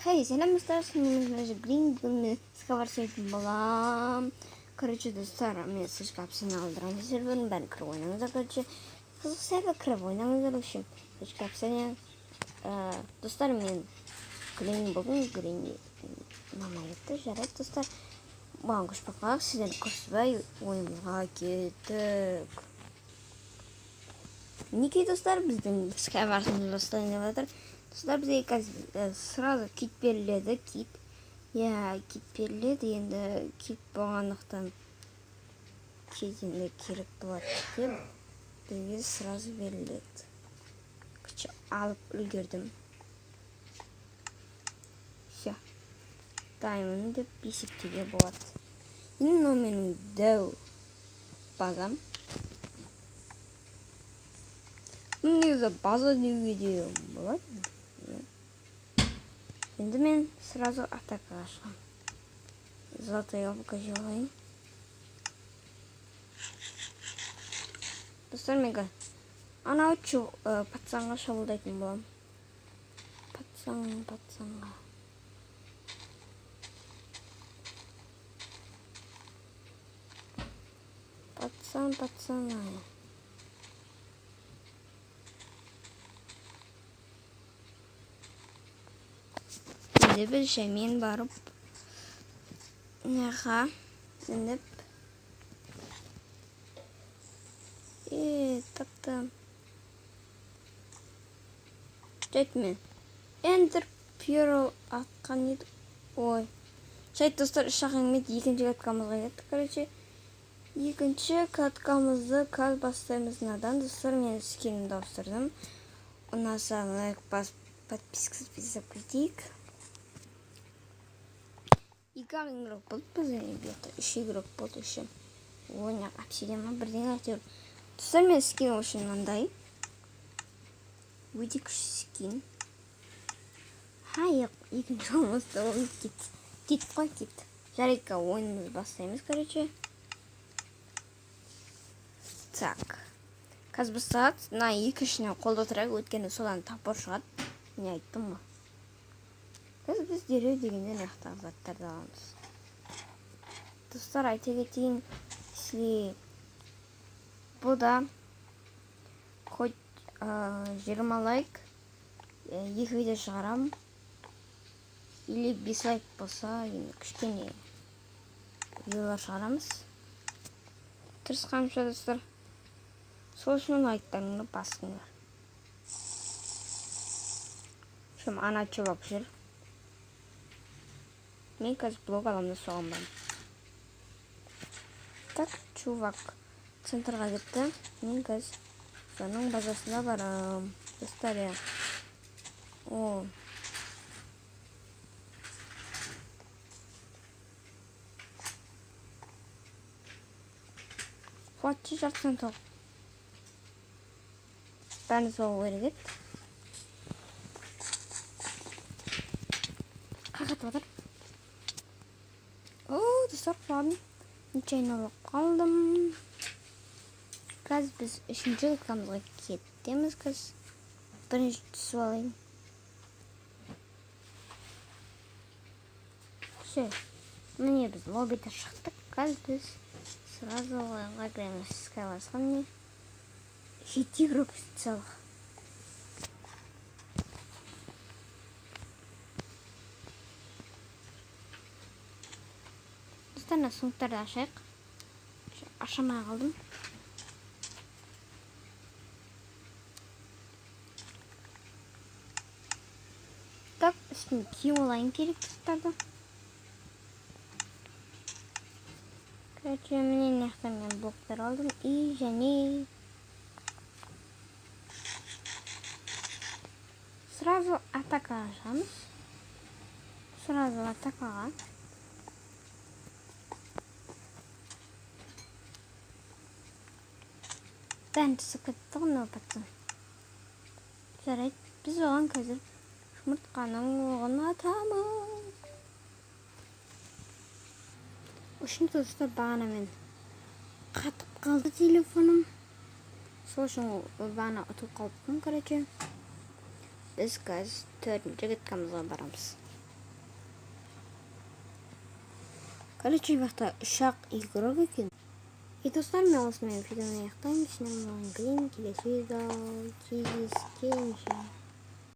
Хей, selam dostlar. Şimdi Green сковородкой была. Короче, достар, мен слышкапсын алдыран серверін бәрін кіріп ойнаңыздар. Короче, қызықса кіріп ойнаңыздар. Общем, слышкапсыне. Достар, мен Green болдым. Green мама етті, жарайды достар. Маған күш бақылақ, сізден көрсібай ойымызға кеттік. Неке достар, біздің сковородкамыз достар деп жатыр. Достар, бізге қазір сразу кит беріледі, кит. Я кит беріледі, енді кит болғандықтан кит енді керек болады деп бізге сразу беріледі. Күші алып үлгердім. Все. Даймын деп есептеуге болады. Енді мынау менің дәу базам. Негізі база деуге де болады. Енді мен сразу атакаға шығам. Золотое яблоко желайын. Достар, мен анау пацанға шабуылдайтын болам. Пацанға. Пацан. Енді біз жәмен барып неға ендіп таптым. Жетме. Эндер Пьеро атқан еді. Ой. Шайт достар, ұшақ әңгімет екінші каткамызға кеттік. Короче, екінші каткамызды каз бастаймыз. Надан достар, мен скинімді ауыстырдым. Ұнаса лайк басып, подпискасы етейік. Екі игрок болды біздің ребята. Үш игрок болды үші. Ойнақ обсидиан бірден әйтеуір. Достар, мен скин үшін мынандай. Өте күшті скин. Екінші болмасты ол кит. Кит қой, кит. Жарайка ойынымыз бастаймыз, короче. Так. Қаз бастағат. На екіншіне қолда тұрайық. Өткені содан тапыр шығады. Не айттым ба? Біз дереу дегенде нақтағы заттарды аламыз. Достар, айта кетейін, если бұда хоть 20 лайк, 2 видео шығарам, или 5 лайк болса, кішкене видеолар шығарамыз. Тырысқанымша достар, сол үшін лайктарыңды басыңдар. Шым ана чувак жүр. Мен қазір блог аламды соған барым. Так, чувак центрға кетті. Мен қазір соның базасына барам. Достар, я. О. Қуатшы жартысын тоқ. Бәрін соғы өрегет. Қақат отыр. Достар, құладым. Нечайын алып қалдым. Қазір біз үшінші каткамызға кеттеміз. Бірінші түсіп алайын. Все. Міне біз лоббиді шықтық. Қазір біз сразу ойынға кіреміз. Скайласқа міне 7 игрок целых. Достарына суңықтарды ашайық. Ашамай қалдым. Так, үстіне киім олайын керек достарды. Короче, міне нақтан мен блоктар алдым. И және сразу атакаға шығамыз. Сразу атакаға. Бәрін түсіп кетті ғына пацан. Жарайды, біз оған қазір жұмыртқаның оғын атамыз. Үшін достар, бағана мен қатып қалды телефоным. Сол үшін бағана ұтып қалыппын, короче. Біз қазір 4-ші каткамызға барамыз. Короче, вақта ұшақ игрок екен. И достар, мен осымен видеоны аяқтаймын. Сіздермен келесі видео кездескенше.